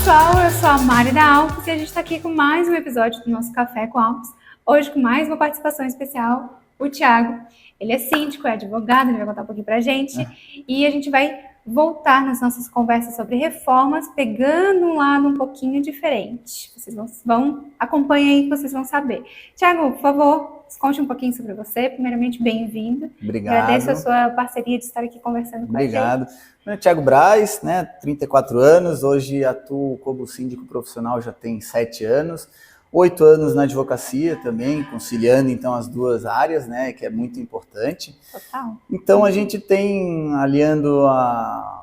pessoal, eu sou a Mari da Alpes e a gente está aqui com mais um episódio do nosso Café com Alpes. Hoje com mais uma participação especial, o Thiago. Ele é síndico, é advogado, ele vai contar um pouquinho pra gente. E a gente vai voltar nas nossas conversas sobre reformas, pegando um lado um pouquinho diferente. Vocês vão acompanhem aí que vocês vão saber. Thiago, por favor, conte um pouquinho sobre você. Primeiramente, bem-vindo. Obrigado. Agradeço a sua parceria de estar aqui conversando com a gente. Obrigado. Meu nome é Thiago Braz, 34 anos, hoje atuo como síndico profissional, já tem 7 anos, 8 anos na advocacia também, conciliando então as duas áreas, que é muito importante. Total. Então a gente tem, aliando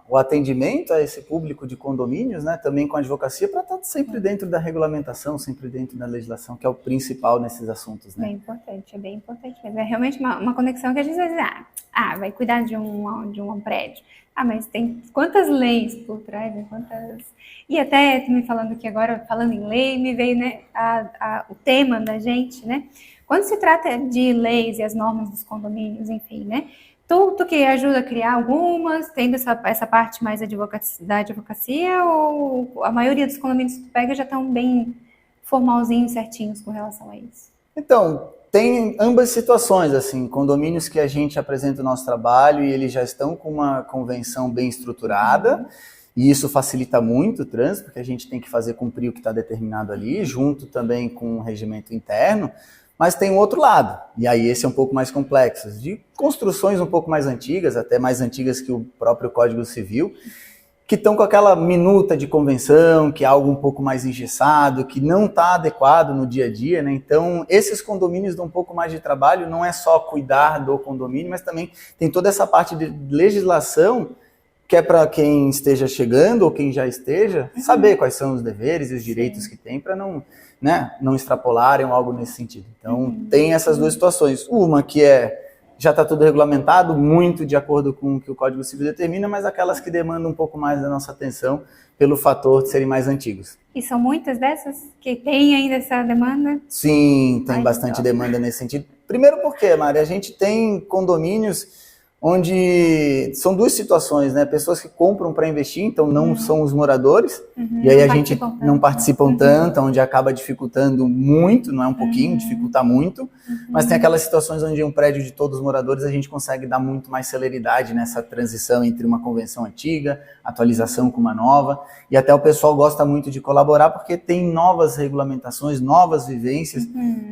o atendimento a esse público de condomínios, também com a advocacia, para estar sempre dentro da regulamentação, sempre dentro da legislação, que é o principal nesses assuntos. Bem importante, é bem importante mesmo. É realmente uma conexão que a gente vai dizer, vai cuidar de um prédio. Mas tem quantas leis por trás, quantas... E até, me falando aqui agora, falando em lei, me veio o tema da gente, Quando se trata de leis e as normas dos condomínios, enfim, Tu que ajuda a criar algumas, tendo essa parte mais da advocacia, ou a maioria dos condomínios que tu pega já estão bem formalzinhos, certinhos com relação a isso? Então, tem ambas situações, assim, condomínios que a gente apresenta o nosso trabalho e eles já estão com uma convenção bem estruturada, e isso facilita muito o trânsito, porque a gente tem que fazer cumprir o que está determinado ali, junto também com o regimento interno, mas tem um outro lado, e aí esse é um pouco mais complexo, de construções um pouco mais antigas, até mais antigas que o próprio Código Civil, que estão com aquela minuta de convenção, que é algo um pouco mais engessado, que não está adequado no dia a dia, Então, esses condomínios dão um pouco mais de trabalho, não é só cuidar do condomínio, mas também tem toda essa parte de legislação, que é para quem esteja chegando ou quem já esteja, saber quais são os deveres e os direitos que tem para não extrapolarem ou algo nesse sentido. Então, tem essas duas situações. Uma que já está tudo regulamentado, muito de acordo com o que o Código Civil determina, mas aquelas que demandam um pouco mais da nossa atenção pelo fator de serem mais antigos. E são muitas dessas que têm ainda essa demanda? Sim, tem bastante demanda nesse sentido. Primeiro porque, Mari, a gente tem condomínios onde são duas situações, Pessoas que compram para investir, então não são os moradores, e aí a gente não participam tanto, onde acaba dificultando muito, não é um pouquinho, dificulta muito, mas tem aquelas situações onde um prédio de todos os moradores a gente consegue dar muito mais celeridade nessa transição entre uma convenção antiga, atualização com uma nova, e até o pessoal gosta muito de colaborar porque tem novas regulamentações, novas vivências.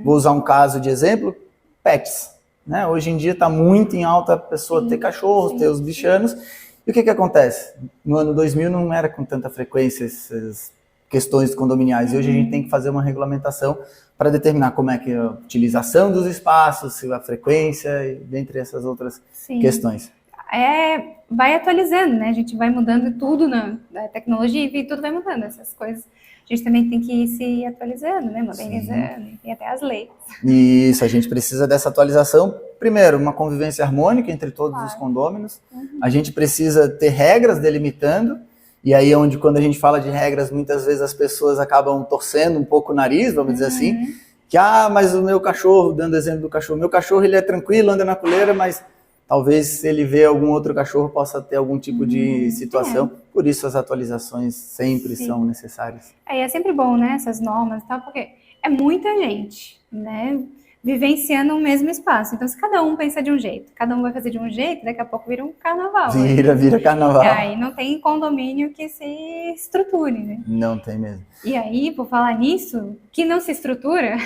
Vou usar um caso de exemplo, pets. Hoje em dia está muito em alta a pessoa ter cachorros, ter os bichanos. E o que acontece? No ano 2000 não era com tanta frequência essas questões condominiais. E hoje a gente tem que fazer uma regulamentação para determinar como é que é a utilização dos espaços, a frequência, e dentre essas outras questões. Vai atualizando, A gente vai mudando tudo na tecnologia e tudo vai mudando, essas coisas. A gente também tem que ir se atualizando, modernizando, e até as leis. Isso, a gente precisa dessa atualização. Primeiro, uma convivência harmônica entre todos os condôminos. A gente precisa ter regras delimitando, e aí quando a gente fala de regras, muitas vezes as pessoas acabam torcendo um pouco o nariz, vamos dizer assim, que, mas o meu cachorro, dando exemplo do cachorro, meu cachorro ele é tranquilo, anda na coleira, mas talvez se ele vê algum outro cachorro possa ter algum tipo de situação. Por isso as atualizações sempre são necessárias. É sempre bom, essas normas e tal, porque é muita gente, vivenciando o mesmo espaço. Então, se cada um pensa de um jeito, cada um vai fazer de um jeito, daqui a pouco vira um carnaval. Vira carnaval. E aí não tem condomínio que se estruture, Não tem mesmo. E aí, por falar nisso, que não se estrutura,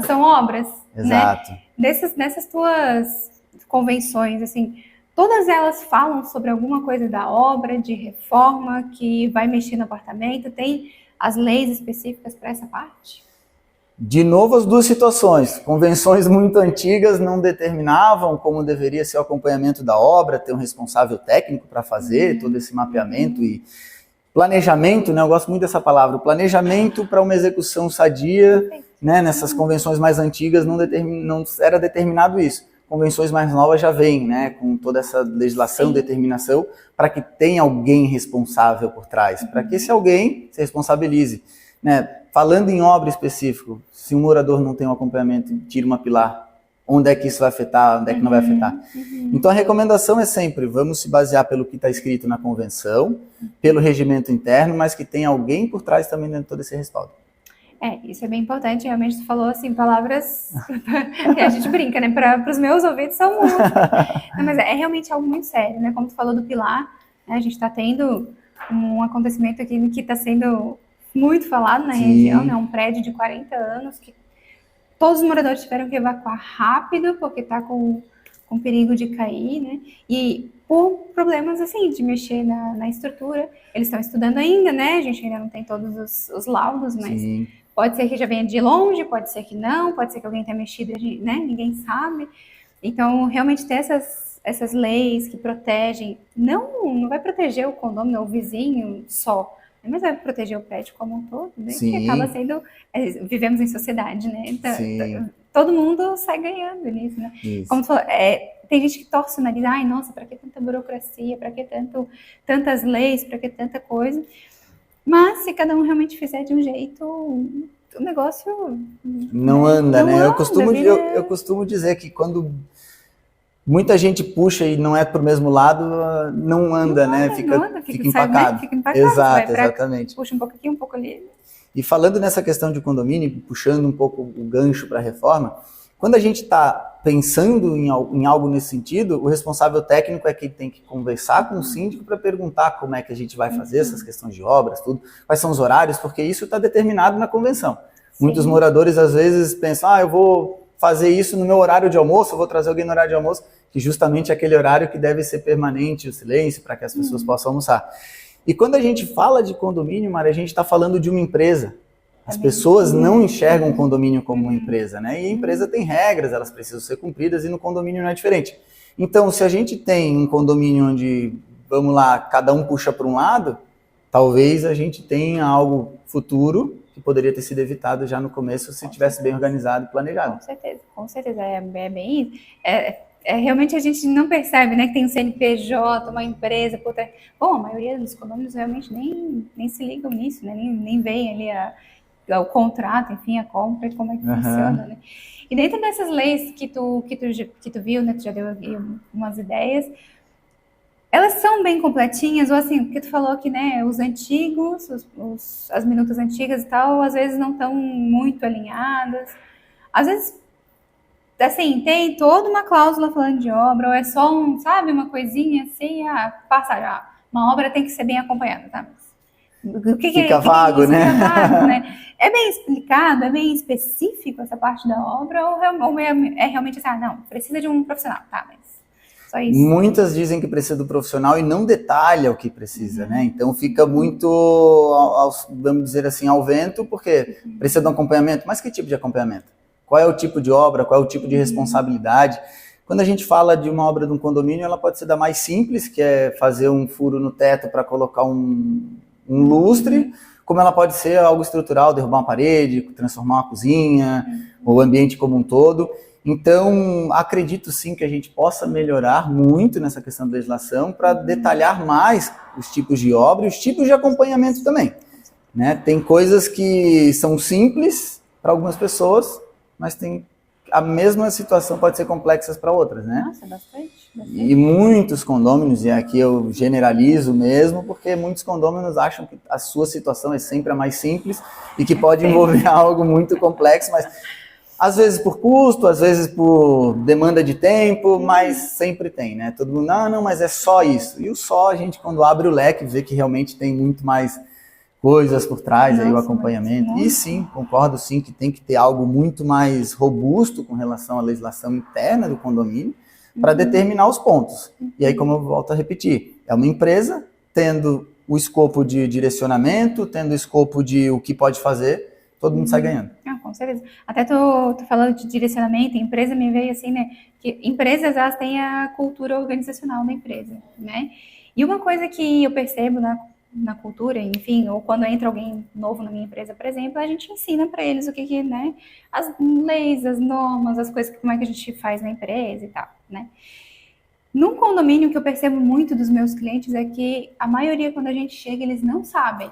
são obras. Exato. Nessas tuas convenções, assim, todas elas falam sobre alguma coisa da obra, de reforma, que vai mexer no apartamento? Tem as leis específicas para essa parte? De novo, as duas situações. Convenções muito antigas não determinavam como deveria ser o acompanhamento da obra, ter um responsável técnico para fazer todo esse mapeamento e planejamento, eu gosto muito dessa palavra, o planejamento para uma execução sadia, nessas convenções mais antigas não era determinado isso. Convenções mais novas já vêm, com toda essa legislação, determinação, para que tenha alguém responsável por trás, para que esse alguém se responsabilize. Falando em obra específico, se um morador não tem um acompanhamento, tira uma pilar, onde é que isso vai afetar, onde é que não vai afetar. Então a recomendação é sempre, vamos se basear pelo que está escrito na convenção, pelo regimento interno, mas que tem alguém por trás também dentro de todo esse respaldo. Isso é bem importante, realmente tu falou assim, palavras que a gente brinca, né, para os meus ouvidos são muito, não, mas é realmente algo muito sério, né, como tu falou do pilar, né, a gente está tendo um acontecimento aqui que está sendo muito falado na região, né, um prédio de 40 anos que todos os moradores tiveram que evacuar rápido porque está com perigo de cair, né, e por problemas assim, de mexer na estrutura, eles estão estudando ainda, né, a gente ainda não tem todos os laudos, mas Sim. Pode ser que já venha de longe, pode ser que não, pode ser que alguém tenha mexido, né? Ninguém sabe. Então, realmente ter essas leis que protegem, não vai proteger o condomínio, o vizinho só, mas vai proteger o prédio como um todo, né? Sim. Que acaba sendo, vivemos em sociedade, né? Então, todo mundo sai ganhando nisso, né? Isso. Como tu falou, tem gente que torce o nariz, ai, nossa, para que tanta burocracia, para que tantas leis, para que tanta coisa? Mas se cada um realmente fizer de um jeito, o negócio não anda, né? Eu costumo dizer que quando muita gente puxa e não é pro mesmo lado, não anda, né? Fica empacado. Né? Fica empacado. Exato, exatamente. Puxa um pouco aqui, um pouco ali. E falando nessa questão de condomínio, puxando um pouco o gancho para a reforma, quando a gente está pensando em algo nesse sentido, o responsável técnico é quem tem que conversar com o síndico para perguntar como é que a gente vai fazer essas questões de obras, tudo, quais são os horários, porque isso está determinado na convenção. Sim. Muitos moradores às vezes pensam, eu vou fazer isso no meu horário de almoço, eu vou trazer alguém no horário de almoço, que justamente é aquele horário que deve ser permanente, o silêncio, para que as pessoas possam almoçar. E quando a gente fala de condomínio, Mari, a gente está falando de uma empresa. As pessoas não enxergam o condomínio como uma empresa, né? E a empresa tem regras, elas precisam ser cumpridas e no condomínio não é diferente. Então, se a gente tem um condomínio onde, vamos lá, cada um puxa para um lado, talvez a gente tenha algo futuro que poderia ter sido evitado já no começo se tivesse bem organizado e planejado. Com certeza, é bem isso. Realmente a gente não percebe, né, que tem um CNPJ, uma empresa, puta. Bom, a maioria dos condomínios realmente nem se ligam nisso, né? Nem veem ali o contrato, enfim, a compra e como é que funciona, né? E dentro dessas leis que tu viu, né, tu já deu aqui umas ideias, elas são bem completinhas, ou assim, porque tu falou que, né, os antigos, as minutas antigas e tal, às vezes não estão muito alinhadas, às vezes, assim, tem toda uma cláusula falando de obra, ou é só uma coisinha assim, uma obra tem que ser bem acompanhada, tá? Fica vago, né? Fica vago, né? É bem explicado, é bem específico essa parte da obra, ou é realmente assim, não, precisa de um profissional, tá, mas só isso. Muitas dizem que precisa do profissional e não detalha o que precisa, né? Então fica muito, vamos dizer assim, ao vento, porque precisa de um acompanhamento. Mas que tipo de acompanhamento? Qual é o tipo de obra? Qual é o tipo de responsabilidade? Quando a gente fala de uma obra de um condomínio, ela pode ser da mais simples, que é fazer um furo no teto para colocar um lustre, como ela pode ser algo estrutural, derrubar uma parede, transformar uma cozinha, o ambiente como um todo. Então, acredito sim que a gente possa melhorar muito nessa questão da legislação para detalhar mais os tipos de obra e os tipos de acompanhamento também, né? Tem coisas que são simples para algumas pessoas, mas a mesma situação pode ser complexa para outras, né? Nossa, bastante. E muitos condôminos, e aqui eu generalizo mesmo, porque muitos condôminos acham que a sua situação é sempre a mais simples e que pode envolver algo muito complexo, mas às vezes por custo, às vezes por demanda de tempo, mas sempre tem, né? Todo mundo, não, mas é só isso. E o só, a gente quando abre o leque, vê que realmente tem muito mais coisas por trás, aí o acompanhamento. E sim, concordo sim que tem que ter algo muito mais robusto com relação à legislação interna do condomínio para determinar os pontos. E aí, como eu volto a repetir, é uma empresa tendo o escopo de direcionamento, tendo o escopo de o que pode fazer, todo mundo sai ganhando. Com certeza. Até tô falando de direcionamento, empresa me veio assim, né, que empresas, elas têm a cultura organizacional da empresa, né? E uma coisa que eu percebo na cultura, enfim, ou quando entra alguém novo na minha empresa, por exemplo, a gente ensina para eles o que, né, as leis, as normas, as coisas, como é que a gente faz na empresa e tal, né? Num condomínio que eu percebo muito dos meus clientes é que a maioria, quando a gente chega, eles não sabem.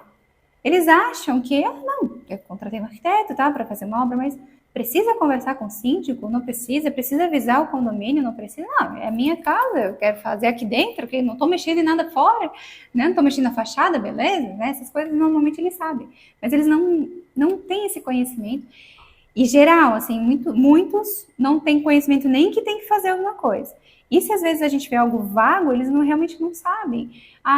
Eles acham que, não, eu contratei um arquiteto, tá, para fazer uma obra, mas precisa conversar com o síndico? Não precisa? Precisa avisar o condomínio? Não precisa? Não, é a minha casa, eu quero fazer aqui dentro, que não estou mexendo em nada fora, né? Não estou mexendo na fachada, beleza? Né? Essas coisas normalmente eles sabem, mas eles não têm esse conhecimento. E geral, assim, muitos não têm conhecimento nem que tem que fazer alguma coisa. E se às vezes a gente vê algo vago, eles realmente não sabem.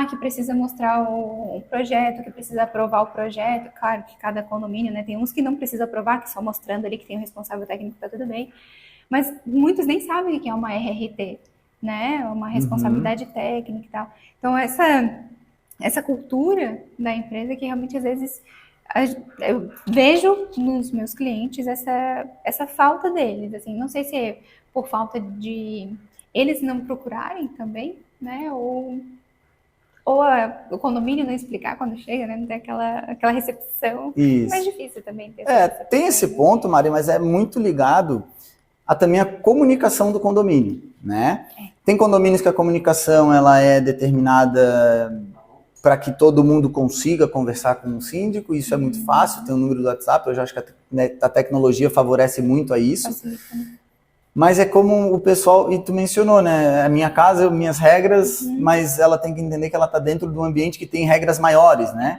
Que precisa mostrar o projeto, que precisa aprovar o projeto. Claro que cada condomínio, né, tem uns que não precisa aprovar, que só mostrando ali que tem o responsável técnico, tá tudo bem. Mas muitos nem sabem o que é uma RRT, né? Uma responsabilidade técnica e tal. Então, essa cultura da empresa que realmente às vezes eu vejo nos meus clientes essa falta deles, assim, não sei se é por falta de eles não procurarem também, né, ou o condomínio não explicar quando chega, né, não tem aquela recepção. Isso. Mais difícil também ter tem esse ponto, Mari, mas é muito ligado a também a comunicação do condomínio, né? Tem condomínios que a comunicação ela é determinada para que todo mundo consiga conversar com o síndico, isso é muito fácil, tem o número do WhatsApp, eu já acho que a tecnologia favorece muito a isso. Facilita, né? Mas é como o pessoal, e tu mencionou, né, a minha casa, minhas regras, mas ela tem que entender que ela está dentro de um ambiente que tem regras maiores, né?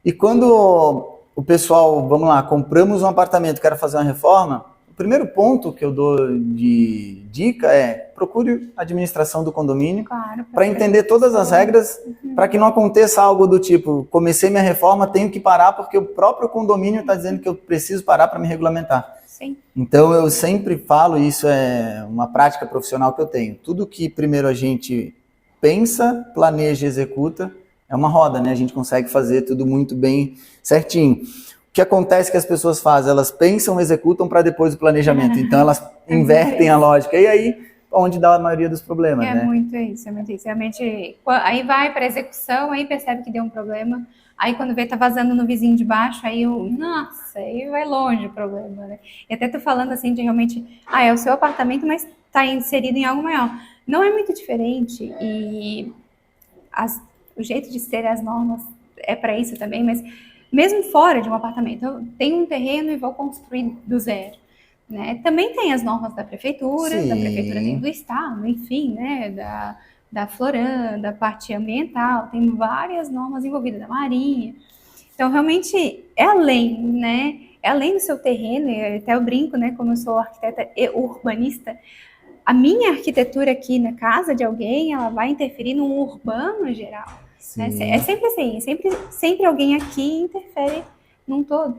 E quando o pessoal, vamos lá, compramos um apartamento, quero fazer uma reforma, o primeiro ponto que eu dou de dica é procure a administração do condomínio para entender todas as regras, para que não aconteça algo do tipo, comecei minha reforma, tenho que parar porque o próprio condomínio está dizendo que eu preciso parar para me regulamentar. Sim. Então eu sempre falo, isso é uma prática profissional que eu tenho, tudo que primeiro a gente pensa, planeja e executa, é uma roda, né? A gente consegue fazer tudo muito bem certinho. O que acontece que as pessoas fazem? Elas pensam, executam para depois o planejamento. Então elas invertem a lógica. E aí, onde dá a maioria dos problemas, né? É muito isso. Realmente, aí vai para execução, aí percebe que deu um problema. Aí quando vê, tá vazando no vizinho de baixo, aí nossa, aí vai longe o problema, né? E até tô falando assim de realmente, é o seu apartamento, mas tá inserido em algo maior. Não é muito diferente e o jeito de ser as normas é para isso também, mas mesmo fora de um apartamento, eu tenho um terreno e vou construir do zero, né? Também tem as normas da prefeitura dentro do estado, enfim, né? Da Floran, da parte ambiental, tem várias normas envolvidas, da Marinha. Então, realmente, é além, né? É além do seu terreno, e até eu brinco, né? Como eu sou arquiteta e urbanista, a minha arquitetura aqui na casa de alguém, ela vai interferir no urbano geral. Né? É sempre assim, sempre alguém aqui interfere num todo.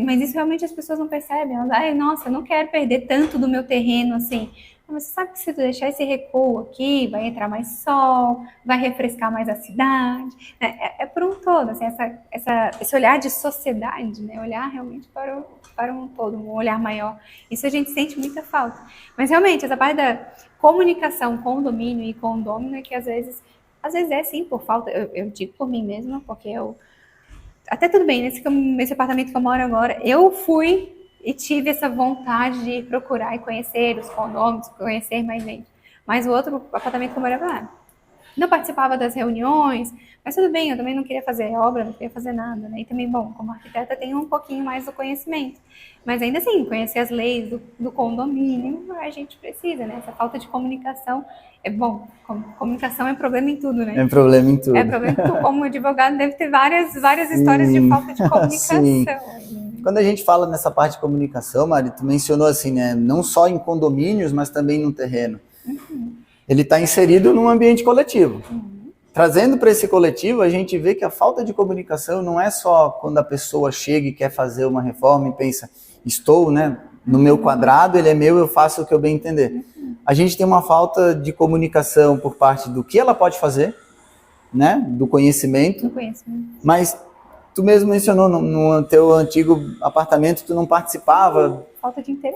Mas isso realmente as pessoas não percebem. Elas, nossa, eu não quero perder tanto do meu terreno assim. Mas você sabe que se tu deixar esse recuo aqui, vai entrar mais sol, vai refrescar mais a cidade. É por um todo, assim, esse olhar de sociedade, né? Olhar realmente para um todo, um olhar maior. Isso a gente sente muita falta. Mas realmente, essa parte da comunicação com o domínio e com o dono é que às vezes é sim por falta, eu digo por mim mesma, porque até tudo bem, nesse apartamento que eu moro agora, eu fui e tive essa vontade de procurar e conhecer os condôminos, conhecer mais gente. Mas o outro apartamento que eu morava lá, não participava das reuniões, mas tudo bem, eu também não queria fazer obra, não queria fazer nada, né? E também, bom, como arquiteta, tenho um pouquinho mais do conhecimento. Mas ainda assim, conhecer as leis do condomínio, a gente precisa, né? Essa falta de comunicação é bom. Comunicação é problema em tudo, né? É problema em tudo. É problema em tudo. Como advogado, deve ter várias histórias de falta de comunicação. Sim. Quando a gente fala nessa parte de comunicação, Mari, tu mencionou assim, né? Não só em condomínios, mas também no terreno. Ele está inserido num ambiente coletivo. Trazendo para esse coletivo, a gente vê que a falta de comunicação não é só quando a pessoa chega e quer fazer uma reforma e pensa, estou, né, no meu quadrado, ele é meu, eu faço o que eu bem entender. A gente tem uma falta de comunicação por parte do que ela pode fazer, né, do conhecimento. Mas tu mesmo mencionou, no teu antigo apartamento, tu não participava.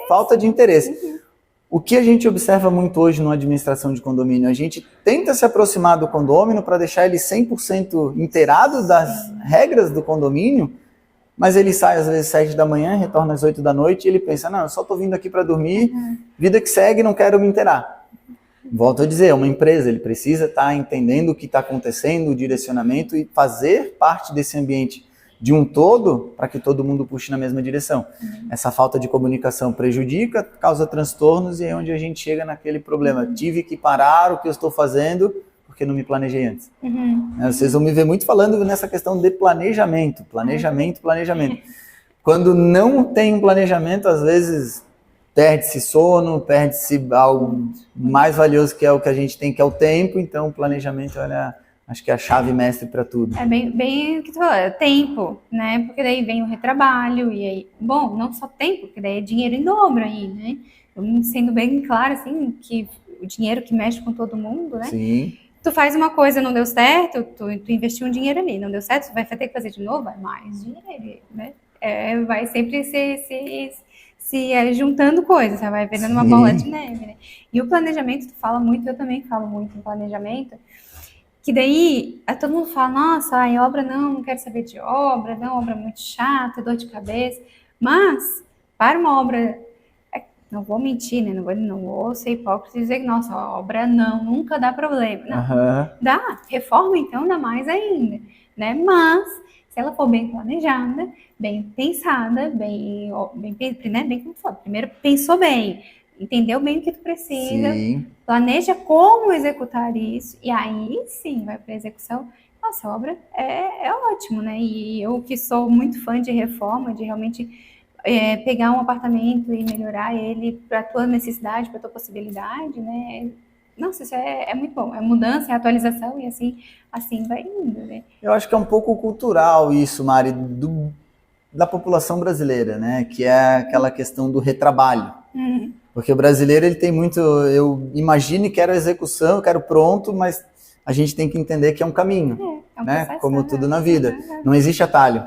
Falta de interesse. O que a gente observa muito hoje na administração de condomínio? A gente tenta se aproximar do condômino para deixar ele 100% inteirado das regras do condomínio, mas ele sai às vezes 7 da manhã, retorna às 8 da noite e ele pensa, não, eu só estou vindo aqui para dormir, vida que segue, não quero me inteirar. Volto a dizer, é uma empresa, ele precisa estar entendendo o que está acontecendo, o direcionamento e fazer parte desse ambiente de um todo para que todo mundo puxe na mesma direção. Essa falta de comunicação prejudica, causa transtornos e é onde a gente chega naquele problema. Tive que parar o que eu estou fazendo porque não me planejei antes. Vocês vão me ver muito falando nessa questão de planejamento. Quando não tem um planejamento, às vezes perde-se sono, perde-se algo mais valioso que é o que a gente tem, que é o tempo. Então o planejamento, olha, acho que é a chave mestre para tudo. É bem o que tu falou, é tempo, né? Porque daí vem o retrabalho e aí, bom, não só tempo, porque daí é dinheiro em dobro aí, né? Sendo bem claro, assim, que o dinheiro que mexe com todo mundo, né? Sim. Tu faz uma coisa, não deu certo, tu investiu um dinheiro ali, não deu certo, tu vai ter que fazer de novo, vai mais dinheiro, né? Vai sempre se juntando coisas, você vai virando uma bola de neve, né? E o planejamento, tu fala muito, eu também falo muito em planejamento, que daí todo mundo fala, nossa, em obra não quero saber de obra, não, obra é muito chata, dor de cabeça, mas para uma obra, não vou mentir, né? Não vou ser hipócrita e dizer que, nossa, a obra nunca dá problema. Não, dá, reforma então dá mais ainda, né? Mas, se ela for bem planejada, bem pensada, bem como tu falou, primeiro pensou bem, entendeu bem o que tu precisa, planeja como executar isso, e aí sim vai para a execução. Nossa, a obra é ótimo, né? E eu que sou muito fã de reforma, de realmente pegar um apartamento e melhorar ele para a tua necessidade, para a tua possibilidade, né? Nossa, isso é muito bom. É mudança, é atualização e assim vai indo, né? Eu acho que é um pouco cultural isso, Mari, da população brasileira, né? Que é aquela questão do retrabalho. Porque o brasileiro, ele tem muito, eu imagino, quero execução, eu quero pronto, mas a gente tem que entender que é um caminho, né? Processo, como tudo na vida. Não existe atalho.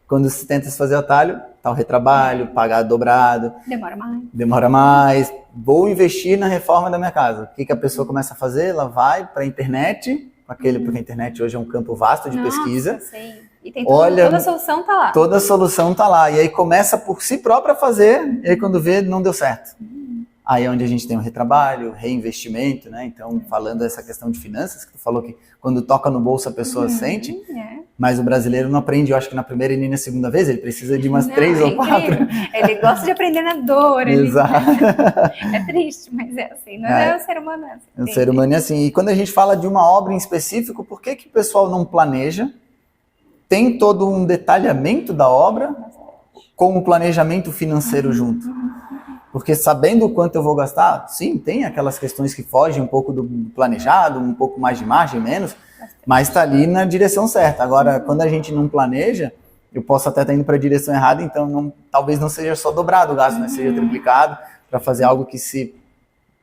Quando se tenta fazer atalho, tá o retrabalho, pagar dobrado. Demora mais. Vou investir na reforma da minha casa. O que a pessoa começa a fazer? Ela vai para a internet, porque a internet hoje é um campo vasto de pesquisa. Sim. E tem toda a solução tá lá. Toda a solução tá lá. E aí começa por si própria a fazer, e aí quando vê, não deu certo. Aí é onde a gente tem o retrabalho, reinvestimento, né? Então, falando dessa questão de finanças, que tu falou que quando toca no bolso a pessoa sente, mas o brasileiro não aprende, eu acho que na primeira e nem na segunda vez, ele precisa de umas 3 ou 4. Ele gosta de aprender na dor. Exato. É triste, mas é assim, não é o ser humano assim. O ser humano é assim. E quando a gente fala de uma obra em específico, por que o pessoal não planeja? Tem todo um detalhamento da obra com o planejamento financeiro junto. Porque sabendo o quanto eu vou gastar, sim, tem aquelas questões que fogem um pouco do planejado, um pouco mais de margem, menos, mas está ali na direção certa. Agora, quando a gente não planeja, eu posso até estar indo para a direção errada, então talvez não seja só dobrado o gasto, né? Seja triplicado para fazer algo que se...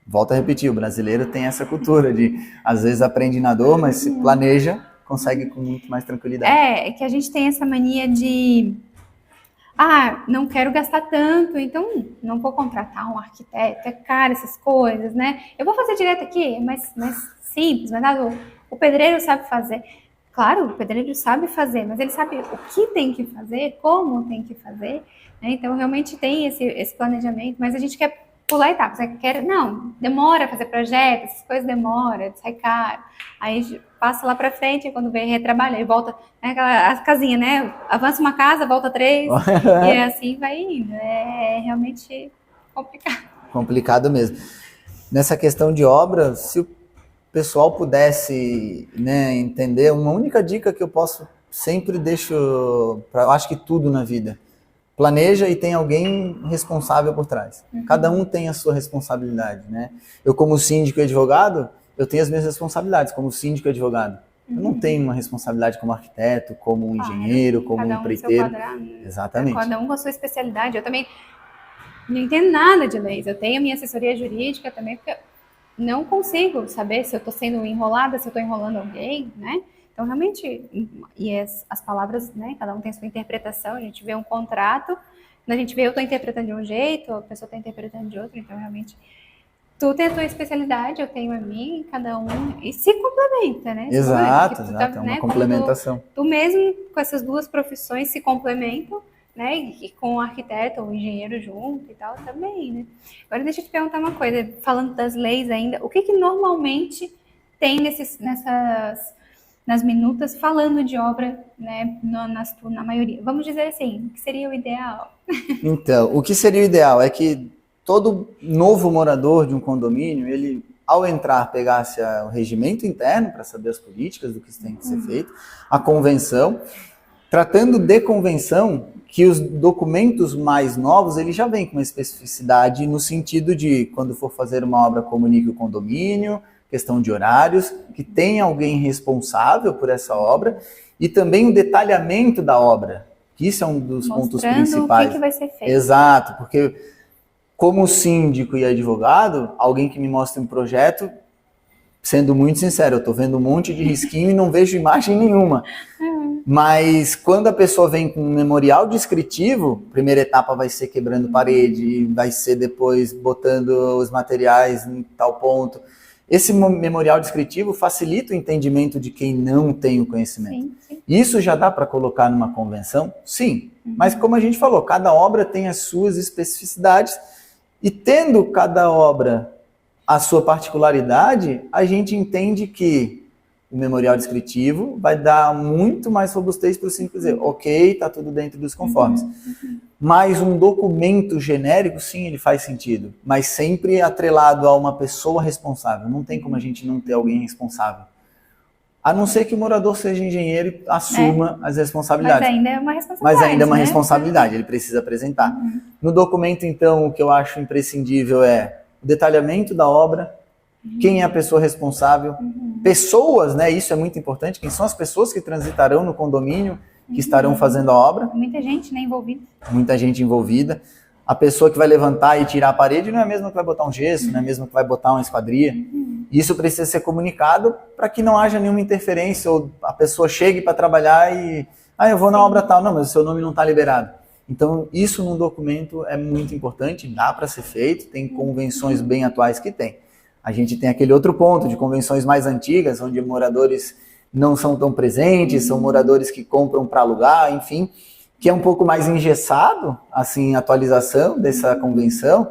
Volto a repetir, o brasileiro tem essa cultura de, às vezes, aprende na dor, mas se planeja, consegue com muito mais tranquilidade. É que a gente tem essa mania de... não quero gastar tanto, então não vou contratar um arquiteto, é caro essas coisas, né? Eu vou fazer direto aqui, é mais simples, mas o pedreiro sabe fazer. Claro, o pedreiro sabe fazer, mas ele sabe o que tem que fazer, como tem que fazer, né? Então realmente tem esse planejamento, mas a gente quer pular etapas, não, demora fazer projeto, essas coisas demoram, sai caro, aí passa lá pra frente, e quando vem retrabalha, e volta, né, a casinha, né, avança uma casa, volta 3, e assim vai indo, é realmente complicado. Complicado mesmo. Nessa questão de obra, se o pessoal pudesse, né, entender, uma única dica que eu sempre deixo, eu acho que tudo na vida, planeja e tem alguém responsável por trás. Cada um tem a sua responsabilidade, né? Eu, como síndico e advogado, eu tenho as minhas responsabilidades como síndico e advogado. Eu não tenho uma responsabilidade como arquiteto, como um engenheiro, como um empreiteiro. Exatamente. Cada um com a sua especialidade. Eu também não entendo nada de leis. Eu tenho a minha assessoria jurídica também, porque eu não consigo saber se eu estou sendo enrolada, se eu estou enrolando alguém, né? Então, realmente, e as palavras, né, cada um tem sua interpretação, a gente vê um contrato, a gente vê eu estou interpretando de um jeito, a pessoa está interpretando de outro, então, realmente, tu tem a tua especialidade, eu tenho a minha, cada um, e se complementa, né? Exato, é uma complementação. Tu mesmo, com essas duas profissões, se complementam, né, e com o arquiteto ou o engenheiro junto e tal, também, né? Agora, deixa eu te perguntar uma coisa, falando das leis ainda, o que normalmente tem nas minutas falando de obra, né, na maioria. Vamos dizer assim, o que seria o ideal? Então, o que seria o ideal é que todo novo morador de um condomínio, ele, ao entrar, pegasse o regimento interno para saber as políticas do que tem que ser feito, a convenção, tratando de convenção, que os documentos mais novos, ele já vem com uma especificidade no sentido de, quando for fazer uma obra, comunique o condomínio, questão de horários, que tenha alguém responsável por essa obra, e também o detalhamento da obra, que isso é um dos pontos principais. O que vai ser feito. Exato, porque como síndico e advogado, alguém que me mostre um projeto, sendo muito sincero, eu estou vendo um monte de risquinho e não vejo imagem nenhuma. Mas quando a pessoa vem com um memorial descritivo, a primeira etapa vai ser quebrando parede, vai ser depois botando os materiais em tal ponto. Esse memorial descritivo facilita o entendimento de quem não tem o conhecimento. Sim. Isso já dá para colocar numa convenção? Sim. Mas como a gente falou, cada obra tem as suas especificidades e tendo cada obra a sua particularidade, a gente entende que o memorial descritivo vai dar muito mais robustez para o síndico dizer, ok, está tudo dentro dos conformes. Mas um documento genérico, sim, ele faz sentido, mas sempre atrelado a uma pessoa responsável. Não tem como a gente não ter alguém responsável. A não ser que o morador seja engenheiro e assuma as responsabilidades. Mas ainda é uma responsabilidade. Mas ainda é uma responsabilidade, ele precisa apresentar. No documento, então, o que eu acho imprescindível é o detalhamento da obra, quem é a pessoa responsável, pessoas, né? Isso é muito importante, quem são as pessoas que transitarão no condomínio, que estarão fazendo a obra. Muita gente, né, envolvida. Muita gente envolvida. A pessoa que vai levantar e tirar a parede não é a mesma que vai botar um gesso, não é a mesma que vai botar uma esquadria. Isso precisa ser comunicado para que não haja nenhuma interferência, ou a pessoa chegue para trabalhar e... eu vou na obra tal. Não, mas o seu nome não está liberado. Então, isso num documento é muito importante, dá para ser feito, tem convenções bem atuais que tem. A gente tem aquele outro ponto de convenções mais antigas, onde moradores não são tão presentes, são moradores que compram para alugar, enfim, que é um pouco mais engessado, assim, a atualização dessa convenção,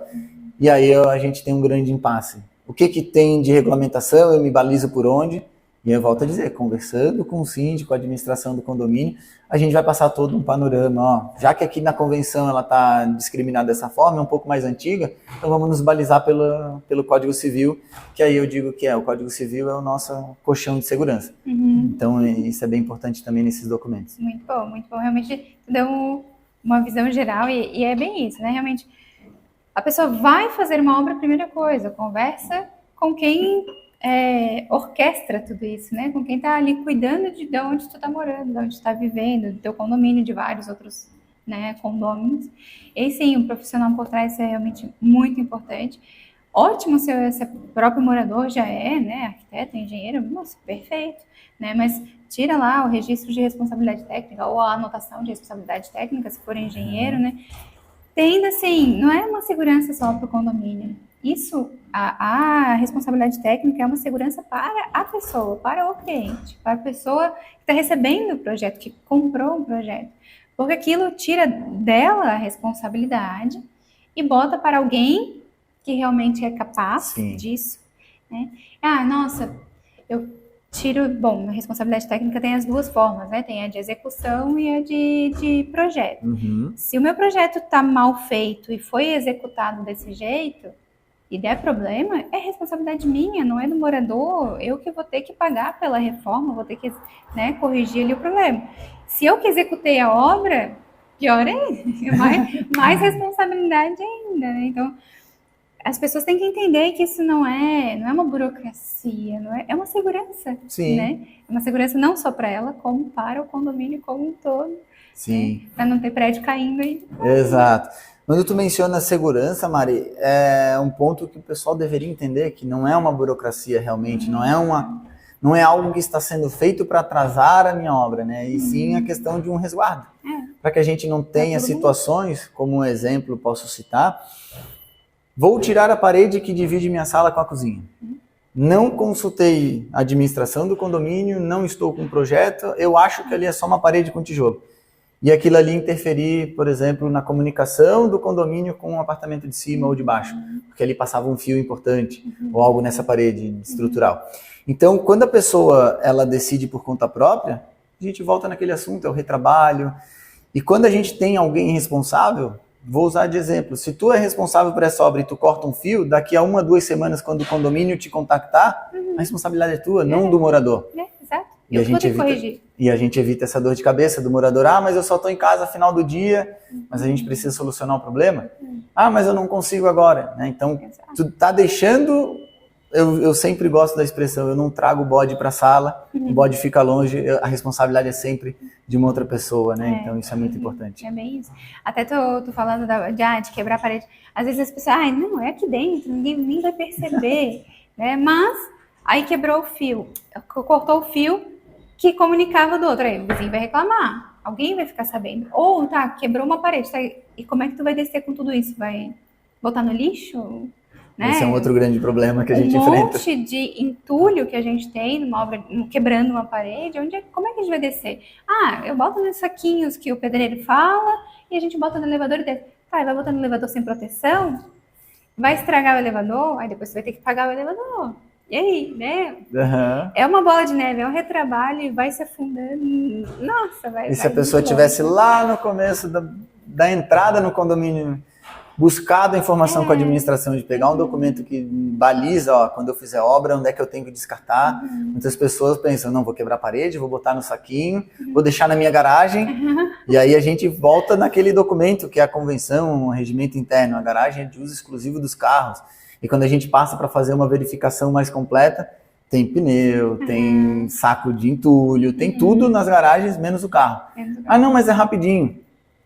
e aí a gente tem um grande impasse. O que tem de regulamentação, eu me balizo por onde, e eu volto a dizer, conversando com o síndico, com a administração do condomínio, a gente vai passar todo um panorama, já que aqui na convenção ela está discriminada dessa forma, é um pouco mais antiga, então vamos nos balizar pelo Código Civil, que aí eu digo que o Código Civil é o nosso colchão de segurança. Então isso é bem importante também nesses documentos. Muito bom, realmente deu uma visão geral e é bem isso, né, realmente a pessoa vai fazer uma obra, primeira coisa, conversa com quem orquestra tudo isso, né? Com quem está ali cuidando de onde tu está morando, de onde tu está vivendo, do teu condomínio, de vários outros, né, condôminos. E sim, o profissional por trás é realmente muito importante. Ótimo se o próprio morador já é, né, arquiteto, engenheiro, nossa, perfeito, né? Mas tira lá o registro de responsabilidade técnica ou a anotação de responsabilidade técnica, se for engenheiro, né? Tendo assim, não é uma segurança só para o condomínio. Isso, a responsabilidade técnica é uma segurança para a pessoa, para o cliente, para a pessoa que está recebendo o projeto, que comprou o projeto. Porque aquilo tira dela a responsabilidade e bota para alguém que realmente é capaz disso. Né? Nossa, eu tiro... Bom, a responsabilidade técnica tem as duas formas, né? Tem a de execução e a de projeto. Se o meu projeto está mal feito e foi executado desse jeito... e der problema, é responsabilidade minha, não é do morador. Eu que vou ter que pagar pela reforma, vou ter que, né, corrigir ali o problema. Se eu que executei a obra, pior é mais responsabilidade ainda. Né? Então, as pessoas têm que entender que isso não é uma burocracia, é uma segurança. Sim. Né? É uma segurança não só para ela, como para o condomínio como um todo. Sim. Né? Para não ter prédio caindo aí. Exato. Quando tu menciona segurança, Mari, é um ponto que o pessoal deveria entender, que não é uma burocracia realmente, não é algo que está sendo feito para atrasar a minha obra, né? E sim a questão de um resguardo. Para que a gente não tenha situações, como um exemplo posso citar, vou tirar a parede que divide minha sala com a cozinha. Não consultei a administração do condomínio, não estou com um projeto, eu acho que ali é só uma parede com tijolo. e aquilo ali interferir, por exemplo, na comunicação do condomínio com o apartamento de cima ou de baixo, porque ali passava um fio importante, ou algo nessa parede estrutural. Então, quando a pessoa ela decide por conta própria, a gente volta naquele assunto, é o retrabalho. E quando a gente tem alguém responsável, vou usar de exemplo, se tu é responsável por essa obra e tu corta um fio, daqui a 1 a 2 semanas, quando o condomínio te contactar, a responsabilidade é tua, não do morador. Exato. E a gente evita essa dor de cabeça do morador. Ah, mas eu só estou em casa no final do dia, mas a gente precisa solucionar o problema. Ah, mas eu não consigo agora. Né? Então, tu tá deixando... Eu sempre gosto da expressão, eu não trago o bode para a sala, o bode fica longe, a responsabilidade é sempre de uma outra pessoa, né? Então isso é muito importante. É bem isso. Até tô falando de quebrar a parede. Às vezes as pessoas, não, é aqui dentro, ninguém nem vai perceber. Né? Mas aí quebrou o fio, cortou o fio que comunicava do outro. Aí o vizinho vai reclamar, alguém vai ficar sabendo. Ou, quebrou uma parede, e como é que tu vai descer com tudo isso? Vai botar no lixo? Né? Esse é um outro grande problema que a gente enfrenta. Um monte de entulho que a gente tem numa obra, quebrando uma parede, como é que a gente vai descer? Eu boto nos saquinhos que o pedreiro fala e a gente bota no elevador e desce. Vai botar no elevador sem proteção? Vai estragar o elevador? Aí depois você vai ter que pagar o elevador. E aí, né? É uma bola de neve, é um retrabalho e vai se afundando. Nossa, vai. E se a pessoa estivesse lá no começo da entrada no condomínio, buscado a informação com a administração, de pegar um documento que baliza, quando eu fizer obra, onde é que eu tenho que descartar. Muitas pessoas pensam, não, vou quebrar a parede, vou botar no saquinho, vou deixar na minha garagem, e aí a gente volta naquele documento que é a convenção, o regimento interno, a garagem é de uso exclusivo dos carros. E quando a gente passa para fazer uma verificação mais completa, tem pneu, tem saco de entulho, tem tudo nas garagens, menos o carro. Não, mas é rapidinho.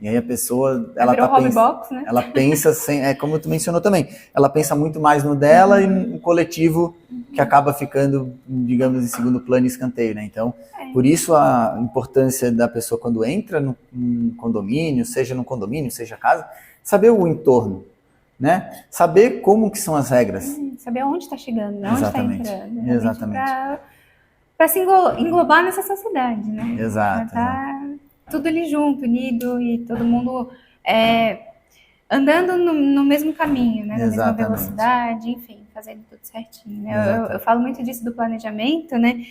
E aí a pessoa, ela pensa como tu mencionou também, ela pensa muito mais no dela e no coletivo que acaba ficando, digamos, em segundo plano e escanteio, né? Então, por isso a importância da pessoa quando entra num condomínio, seja casa, saber o entorno, né? Saber como que são as regras. Saber onde está chegando, né? Onde está entrando. Exatamente. Para se englobar nessa sociedade, né? Exato. Tudo ali junto, unido e todo mundo andando no mesmo caminho, né? Na mesma velocidade, enfim, fazendo tudo certinho. Né? Eu falo muito disso do planejamento, né?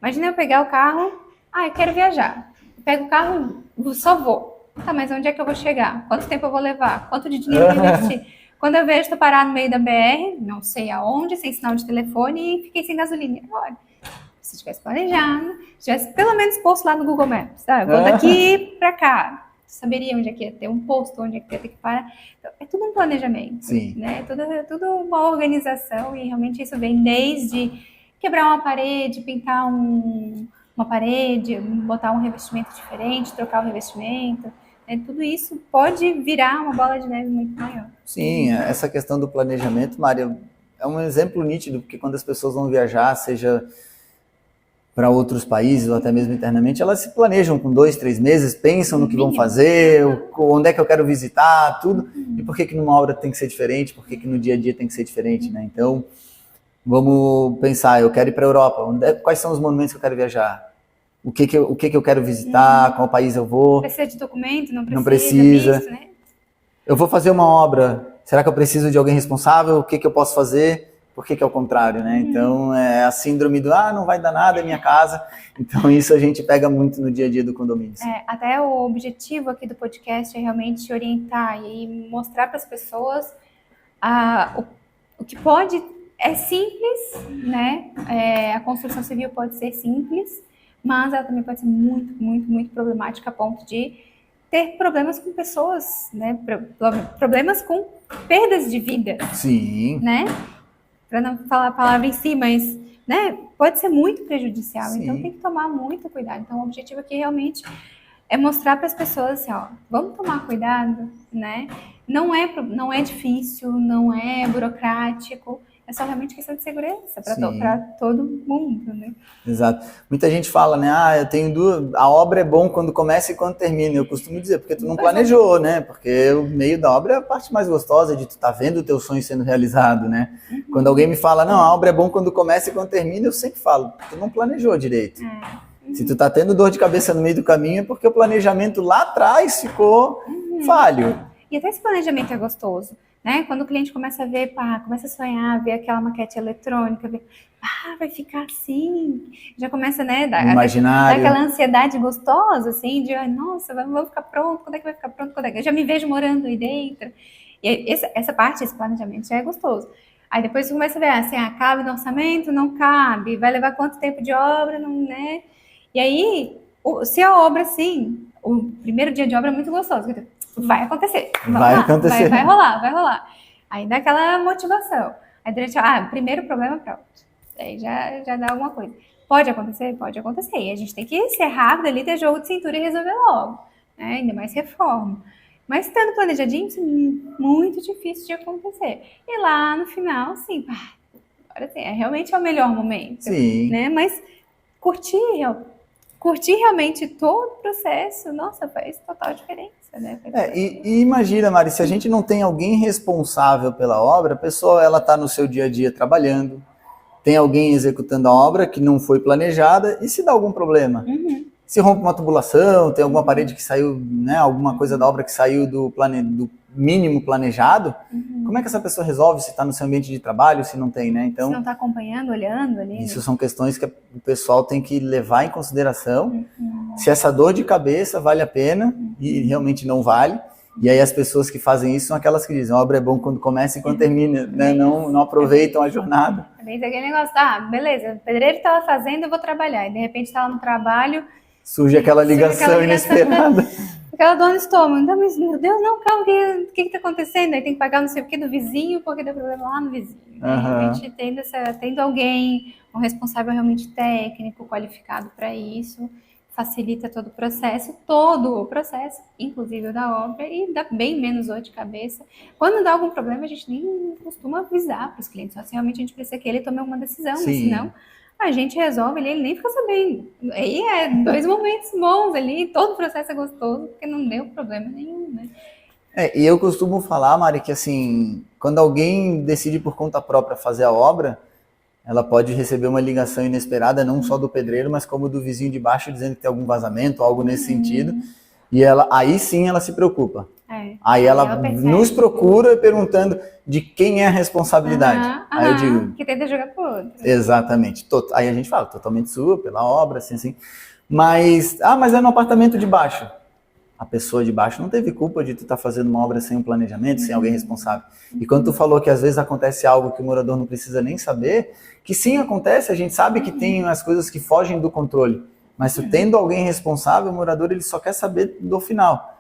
Imagina eu pegar o carro, eu quero viajar. Eu pego o carro, só vou. Mas onde é que eu vou chegar? Quanto tempo eu vou levar? Quanto de dinheiro eu vou investir? Quando eu vejo, estou parado no meio da BR, não sei aonde, sem sinal de telefone e fiquei sem gasolina. Agora, se tivesse planejado, tivesse pelo menos posto lá no Google Maps, eu vou daqui para cá, saberia onde é que ia ter um posto, onde é que ia ter que parar. Então, é tudo um planejamento, né? É tudo uma organização e realmente isso vem desde quebrar uma parede, pintar uma parede, botar um revestimento diferente, trocar o revestimento. Tudo isso pode virar uma bola de neve muito maior. Sim, essa questão do planejamento, Mária, é um exemplo nítido, porque quando as pessoas vão viajar, seja para outros países ou até mesmo internamente, elas se planejam com 2, 3 meses, pensam no que vão fazer, onde é que eu quero visitar, tudo. E por que numa obra tem que ser diferente, por que no dia a dia tem que ser diferente, né? Então, vamos pensar, eu quero ir para a Europa, quais são os monumentos que eu quero viajar? O que eu quero visitar, qual país eu vou? Precisa de documento? Não precisa. Visto, né? Eu vou fazer uma obra, será que eu preciso de alguém responsável? O que eu posso fazer? Por que é o contrário, né? Então, é a síndrome do, não vai dar nada, é minha casa. Então, isso a gente pega muito no dia a dia do condomínio. Até o objetivo aqui do podcast é realmente orientar e mostrar para as pessoas o que pode... É simples, né? A construção civil pode ser simples, mas ela também pode ser muito, muito, muito problemática a ponto de ter problemas com pessoas, né? Problemas com perdas de vida. Sim. Né? Para não falar a palavra em si, mas né, pode ser muito prejudicial. Sim. Então tem que tomar muito cuidado. Então o objetivo aqui realmente é mostrar para as pessoas assim, vamos tomar cuidado, né? Não é difícil, não é burocrático. É só realmente questão de segurança para todo mundo, né? Exato. Muita gente fala, né? Eu tenho a obra é bom quando começa e quando termina. Eu costumo dizer, porque tu não planejou, né? Porque o meio da obra é a parte mais gostosa de tu estar vendo o teu sonho sendo realizado, né? Quando alguém me fala, não, a obra é bom quando começa e quando termina, eu sempre falo, tu não planejou direito. Se tu tá tendo dor de cabeça no meio do caminho é porque o planejamento lá atrás ficou falho. E até esse planejamento é gostoso, né? Quando o cliente começa a ver, pá, começa a sonhar, ver aquela maquete eletrônica, ver, vai ficar assim. Já começa, né, dar Imaginário. aquela ansiedade gostosa, assim, de, nossa, vamos ficar pronto, quando é que vai ficar pronto? Quando é que... Eu já me vejo morando aí dentro. E essa parte, esse planejamento já é gostoso. Aí depois você começa a ver, assim, cabe no orçamento? Não cabe. Vai levar quanto tempo de obra? Não, né? E aí, se a obra, assim, o primeiro dia de obra é muito gostoso, vai acontecer. Vai rolar. Aí dá aquela motivação. Aí durante, primeiro problema, pronto. Aí já dá alguma coisa. Pode acontecer? Pode acontecer. E a gente tem que ser rápido ali, ter jogo de cintura e resolver logo. Né? Ainda mais reforma. Mas estando planejadinho, isso é muito difícil de acontecer. E lá no final, sim, agora sim, realmente é o melhor momento. Sim. Né? Mas curtir realmente todo o processo, nossa, faz total diferença, né? E imagina, Mari, se a gente não tem alguém responsável pela obra, a pessoa ela está no seu dia a dia trabalhando, tem alguém executando a obra que não foi planejada, e se dá algum problema? Se rompe uma tubulação, tem alguma parede que saiu, né, alguma coisa da obra que saiu do mínimo planejado, como é que essa pessoa resolve se está no seu ambiente de trabalho, se não tem, né? Então, se não está acompanhando, olhando ali. Isso são questões que o pessoal tem que levar em consideração. Se essa dor de cabeça vale a pena, e realmente não vale. E aí as pessoas que fazem isso são aquelas que dizem, a obra é bom quando começa e quando termina, né? Não aproveitam a jornada. É bem aquele negócio, beleza, o pedreiro está lá fazendo, eu vou trabalhar. E de repente está lá no trabalho... Surge aquela ligação inesperada. Aquela dor no estômago. Então, mas, meu Deus, não, calma, o que está acontecendo? Aí tem que pagar não sei o que do vizinho, porque deu problema lá no vizinho. Realmente tendo alguém, um responsável realmente técnico, qualificado para isso, facilita todo o processo, inclusive o da obra, e dá bem menos dor de cabeça. Quando dá algum problema, a gente nem costuma avisar para os clientes, só se realmente a gente precisa que ele tome uma decisão, mas senão... a gente resolve ele nem fica sabendo. Aí é 2 momentos bons ali, todo o processo é gostoso, porque não deu problema nenhum, né? E eu costumo falar, Mari, que assim, quando alguém decide por conta própria fazer a obra, ela pode receber uma ligação inesperada, não só do pedreiro, mas como do vizinho de baixo, dizendo que tem algum vazamento, algo nesse sentido. E aí sim ela se preocupa. Aí ela nos procura perguntando de quem é a responsabilidade. Aí eu digo... que tenta jogar pro outro. Exatamente. Aí a gente fala, totalmente sua, pela obra, assim. Mas é no apartamento de baixo. A pessoa de baixo não teve culpa de tu estar fazendo uma obra sem um planejamento, sem alguém responsável. E quando tu falou que às vezes acontece algo que o morador não precisa nem saber, que sim acontece, a gente sabe que tem as coisas que fogem do controle. Mas tu tendo alguém responsável, o morador ele só quer saber do final.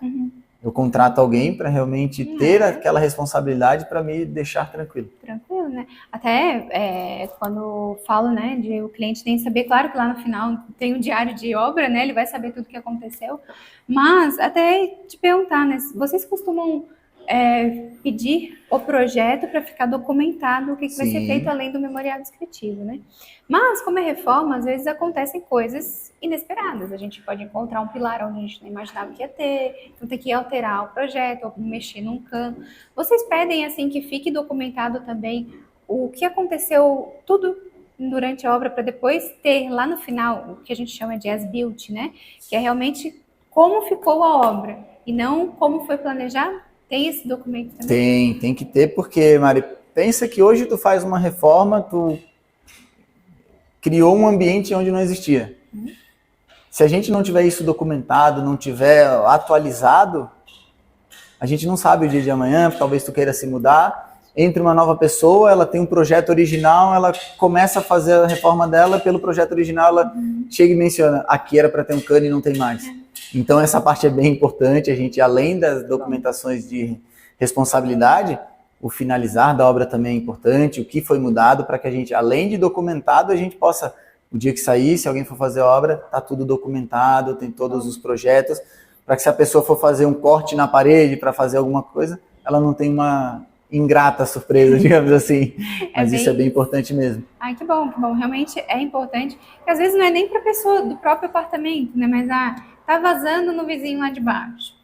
Eu contrato alguém para realmente ter aquela responsabilidade para me deixar tranquilo. Tranquilo, né? Até quando falo, né, de o cliente tem que saber, claro que lá no final tem um diário de obra, né, ele vai saber tudo o que aconteceu, mas até te perguntar, né, vocês costumam pedir o projeto para ficar documentado o que vai ser feito além do memorial descritivo, né? Mas, como é reforma, às vezes acontecem coisas inesperadas. A gente pode encontrar um pilar onde a gente não imaginava que ia ter, então tem que alterar o projeto, ou mexer num cano. Vocês pedem, assim, que fique documentado também o que aconteceu, tudo durante a obra, para depois ter lá no final, o que a gente chama de as-built, né? Que é realmente como ficou a obra, e não como foi planejado. Tem esse documento também? Tem que ter, porque, Mari, pensa que hoje tu faz uma reforma, tu criou um ambiente onde não existia. Se a gente não tiver isso documentado, não tiver atualizado, a gente não sabe o dia de amanhã, talvez tu queira se mudar, entre uma nova pessoa, ela tem um projeto original, ela começa a fazer a reforma dela, pelo projeto original ela chega e menciona, aqui era para ter um cano e não tem mais. Então essa parte é bem importante, a gente, além das documentações de responsabilidade, o finalizar da obra também é importante, o que foi mudado, para que a gente, além de documentado, a gente possa, o dia que sair, se alguém for fazer a obra, tá tudo documentado, tem todos os projetos, para que se a pessoa for fazer um corte na parede para fazer alguma coisa, ela não tem uma ingrata surpresa, digamos assim. Mas isso é bem importante mesmo. Ai, que bom. Realmente é importante. Porque às vezes não é nem para a pessoa do próprio apartamento, né? Mas, tá vazando no vizinho lá de baixo.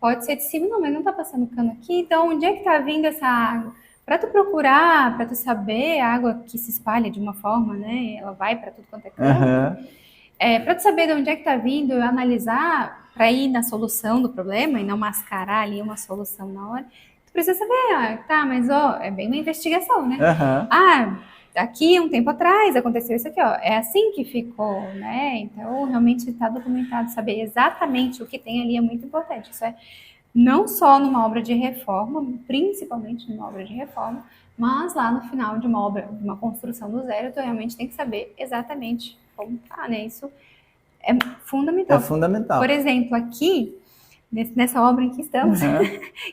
Pode ser de cima, não, mas não tá passando cano aqui. Então, onde é que tá vindo essa água? Para tu procurar, para tu saber, a água que se espalha de uma forma, né? Ela vai para tudo quanto é canto. Para tu saber de onde é que está vindo, analisar para ir na solução do problema e não mascarar ali uma solução na hora, tu precisa saber, tá, mas é bem uma investigação, né? Uhum. Aqui um tempo atrás aconteceu isso aqui, é assim que ficou, né? Então realmente está documentado, saber exatamente o que tem ali é muito importante. Isso é não só numa obra de reforma, principalmente numa obra de reforma, mas lá no final de uma obra, de uma construção do zero, tu realmente tem que saber exatamente como tá, né? Isso é fundamental. É fundamental. Por exemplo, aqui, nessa obra em que estamos,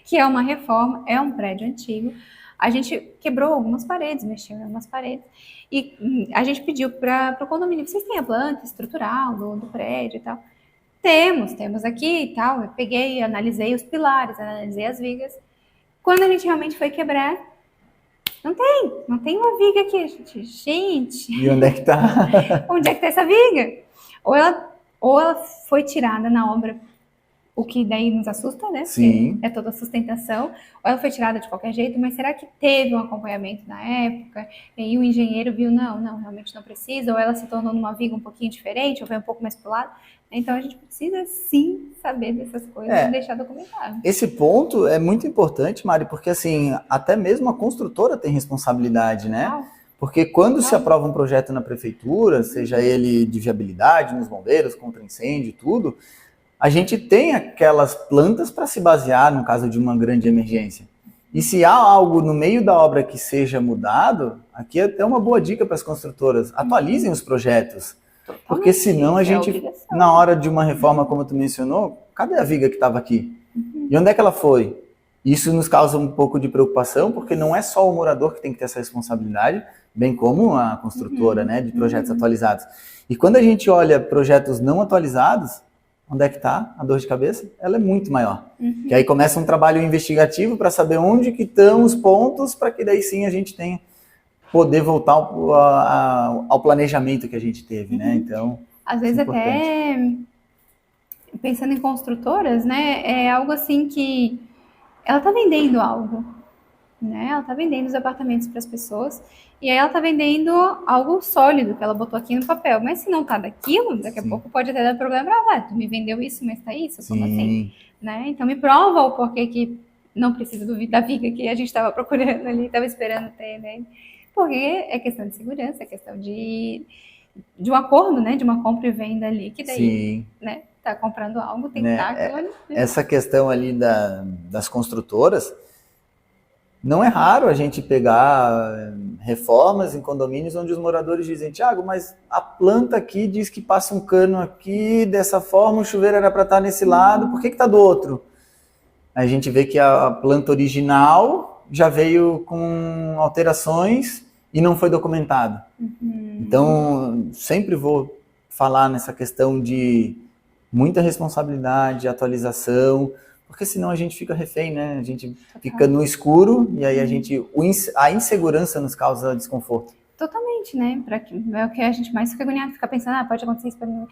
que é uma reforma, é um prédio antigo, a gente quebrou algumas paredes, mexeu em algumas paredes, e a gente pediu para o condomínio, vocês têm a planta estrutural do prédio e tal? Temos aqui e tal. Eu peguei, analisei os pilares, analisei as vigas. Quando a gente realmente foi quebrar, não tem uma viga aqui, gente. E onde é que tá? Onde é que tá essa viga? Ou ela foi tirada na obra, o que daí nos assusta, né? Sim. Porque é toda a sustentação. Ou ela foi tirada de qualquer jeito, mas será que teve um acompanhamento na época? E aí o engenheiro viu, não, realmente não precisa. Ou ela se tornou numa viga um pouquinho diferente, ou foi um pouco mais pro lado. Então a gente precisa sim saber dessas coisas e deixar documentado. Esse ponto é muito importante, Mari, porque assim, até mesmo a construtora tem responsabilidade, né? Porque quando se aprova um projeto na prefeitura, seja ele de viabilidade, nos bombeiros, contra incêndio e tudo, a gente tem aquelas plantas para se basear no caso de uma grande emergência. E se há algo no meio da obra que seja mudado, aqui é até uma boa dica para as construtoras, atualizem os projetos. Porque senão a gente, na hora de uma reforma, como tu mencionou, cadê a viga que estava aqui? E onde é que ela foi? Isso nos causa um pouco de preocupação, porque não é só o morador que tem que ter essa responsabilidade, bem como a construtora, né, de projetos atualizados. E quando a gente olha projetos não atualizados, onde é que está a dor de cabeça? Ela é muito maior. Que aí começa um trabalho investigativo para saber onde que estão os pontos, para que daí sim a gente tenha poder voltar ao planejamento que a gente teve, né? Então, às vezes até pensando em construtoras, né? É algo assim que ela está vendendo algo, né? Ela está vendendo os apartamentos para as pessoas e aí ela está vendendo algo sólido que ela botou aqui no papel. Mas se não tá daquilo, daqui a pouco pode até dar problema para ela. Tu me vendeu isso, mas tá isso? Como assim? Né? Então me prova o porquê que não precisa da viga que a gente estava procurando ali, estava esperando ter, né? Porque é questão de segurança, é questão de um acordo, né? De uma compra e venda ali, que daí, né? Tá comprando algo, tem que estar aquilo ali. Essa questão ali das construtoras, não é raro a gente pegar reformas em condomínios onde os moradores dizem, Thiago, mas a planta aqui diz que passa um cano aqui, dessa forma o chuveiro era para estar nesse lado, por que tá do outro? A gente vê que a planta original já veio com alterações e não foi documentado. Então, sempre vou falar nessa questão de muita responsabilidade, atualização, porque senão a gente fica refém, né? A gente fica no escuro e aí a insegurança nos causa desconforto. Totalmente, né? É o que a gente mais fica agoniado, fica pensando, pode acontecer isso para mim,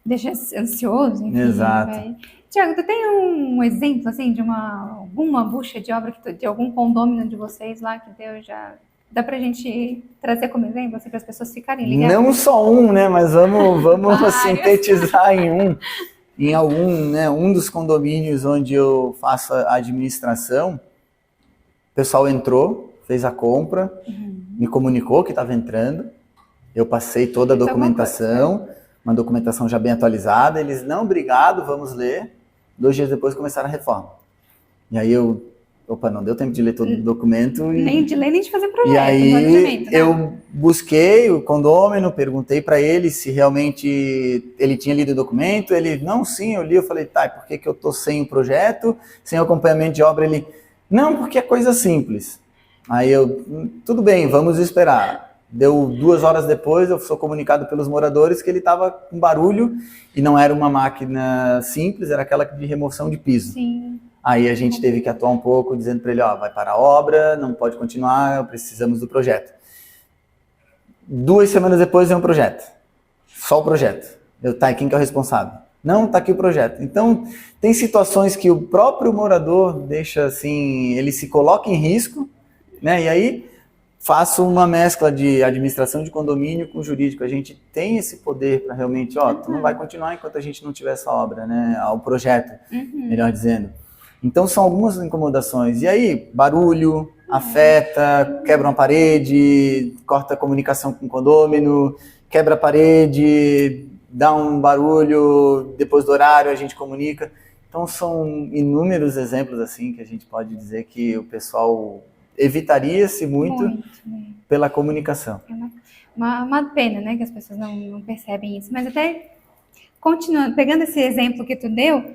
deixa ansioso, enfim. Exato. Tiago, tu tem um exemplo, assim, de alguma bucha de obra, de algum condômino de vocês lá que deu já... Dá pra gente trazer como exemplo, assim, para as pessoas ficarem ligadas? Não só um, né? Mas vamos sintetizar em algum, né? Um dos condomínios onde eu faço a administração, o pessoal entrou, fez a compra, me comunicou que estava entrando, eu passei toda a documentação, uma documentação já bem atualizada, eles, não, obrigado, vamos ler. 2 dias depois começaram a reforma. E aí não deu tempo de ler todo o documento. Nem de ler, nem de fazer projeto. E aí eu busquei o condômino, perguntei para ele se realmente ele tinha lido o documento. Ele, não, sim, eu li. Eu falei, tá, e por que eu tô sem o projeto, sem o acompanhamento de obra? Ele, não, porque é coisa simples. Aí eu, tudo bem, vamos esperar. Deu 2 horas depois, eu sou comunicado pelos moradores que ele estava com barulho e não era uma máquina simples, era aquela de remoção de piso. Sim. Aí a gente teve que atuar um pouco, dizendo para ele, vai parar a obra, não pode continuar, precisamos do projeto. 2 semanas depois vem um projeto. Só o projeto. E quem que é o responsável? Não, tá aqui o projeto. Então, tem situações que o próprio morador deixa assim, ele se coloca em risco, né? E aí faço uma mescla de administração de condomínio com jurídico. A gente tem esse poder para realmente, tu não vai continuar enquanto a gente não tiver essa obra, né? O projeto, melhor dizendo. Então, são algumas incomodações. E aí, barulho, afeta, quebra uma parede, corta a comunicação com o condômino, quebra a parede, dá um barulho, depois do horário a gente comunica. Então, são inúmeros exemplos assim que a gente pode dizer que o pessoal evitaria-se muito pela comunicação. É uma pena, né, que as pessoas não percebem isso. Mas até, continuando, pegando esse exemplo que tu deu,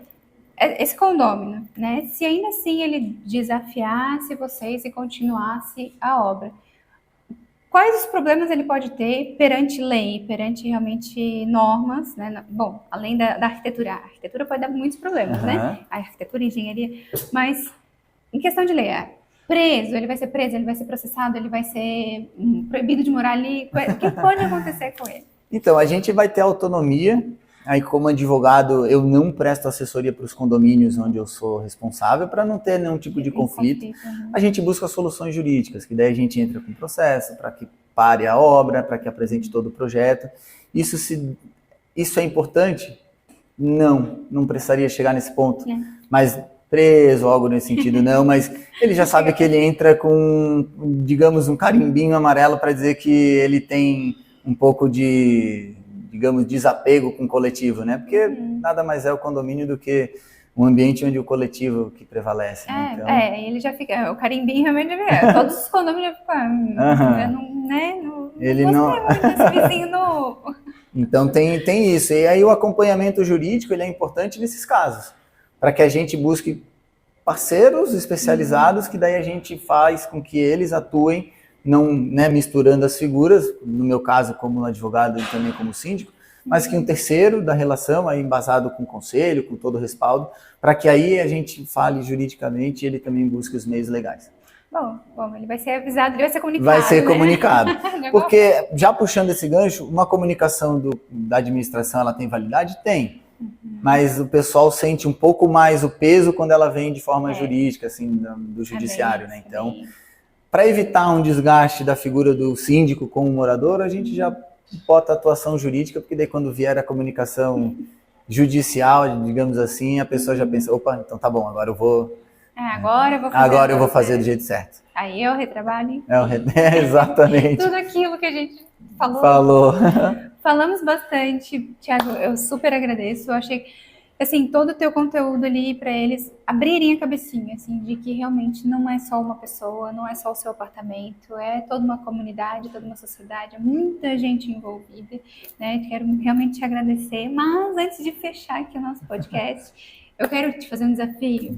esse condômino, né, se ainda assim ele desafiasse vocês e continuasse a obra, quais os problemas ele pode ter perante lei, perante realmente normas, né? Bom, além da arquitetura. A arquitetura pode dar muitos problemas, né? A arquitetura, a engenharia, mas em questão de lei, ele vai ser preso, ele vai ser processado, ele vai ser proibido de morar ali. O que pode acontecer com ele? Então, a gente vai ter autonomia. Aí, como advogado, eu não presto assessoria para os condomínios onde eu sou responsável para não ter nenhum tipo de conflito. A gente busca soluções jurídicas, que daí a gente entra com processo para que pare a obra, para que apresente todo o projeto. Isso é importante? Não precisaria chegar nesse ponto. Mas preso, algo nesse sentido, não. Mas ele já sabe que ele entra com, digamos, um carimbinho amarelo para dizer que ele tem um pouco de, digamos, desapego com o coletivo, né? Porque nada mais é o condomínio do que um ambiente onde o coletivo que prevalece. Né? Então... ele já fica, o carimbinho realmente, todos os condomínios já ficam, ele não muito desse vizinho novo. Então tem isso, e aí o acompanhamento jurídico ele é importante nesses casos, para que a gente busque parceiros especializados, que daí a gente faz com que eles atuem, não, né, misturando as figuras, no meu caso como advogado e também como síndico, mas que um terceiro da relação, aí embasado com o conselho, com todo o respaldo, para que aí a gente fale juridicamente e ele também busque os meios legais. Bom, ele vai ser avisado, ele vai ser comunicado. Vai ser comunicado. Porque, já puxando esse gancho, uma comunicação da administração, ela tem validade? Tem. Mas o pessoal sente um pouco mais o peso quando ela vem de forma jurídica, assim, do judiciário, né? Então, para evitar um desgaste da figura do síndico com o morador, a gente já bota a atuação jurídica, porque daí quando vier a comunicação judicial, digamos assim, a pessoa já pensa, opa, então tá bom, agora eu vou... Agora eu vou fazer do jeito certo. Aí é o retrabalho. Exatamente. Tudo aquilo que a gente falou. Falamos bastante, Thiago, eu super agradeço. Eu achei, assim, todo o teu conteúdo ali para eles abrirem a cabecinha, assim, de que realmente não é só uma pessoa, não é só o seu apartamento, é toda uma comunidade, toda uma sociedade, é muita gente envolvida, né? Quero realmente te agradecer, mas antes de fechar aqui o nosso podcast, eu quero te fazer um desafio.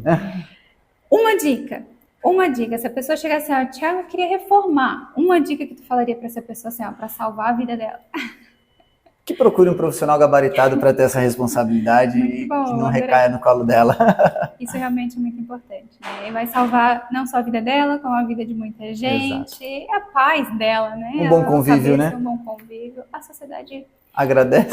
Uma dica, se a pessoa chegar assim, Thiago, eu queria reformar, uma dica que tu falaria para essa pessoa, assim, para salvar a vida dela? Que procure um profissional gabaritado para ter essa responsabilidade e que não recaia no colo dela. Isso realmente é muito importante, né? E vai salvar não só a vida dela, como a vida de muita gente, a paz dela, né? Um bom convívio, né? Um bom convívio. A sociedade agradece.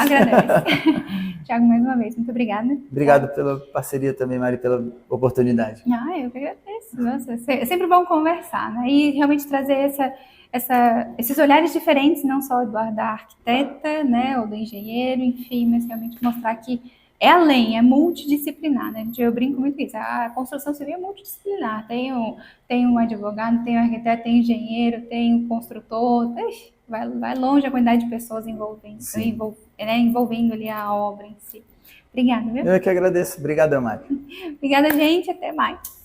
Thiago, mais uma vez, muito obrigada. Obrigado pela parceria também, Mari, pela oportunidade. Eu que agradeço. Nossa, é sempre bom conversar, né? E realmente trazer esses olhares diferentes, não só da arquiteta, né, ou do engenheiro, enfim, mas realmente mostrar que é além, é multidisciplinar, né? Eu brinco muito com isso, a construção civil é multidisciplinar, tem um advogado, tem um arquiteto, tem um engenheiro, tem um construtor, vai longe a quantidade de pessoas envolvendo ali a obra em si. Obrigada, viu? Eu que agradeço. Obrigada, Mari. Obrigada, gente. Até mais.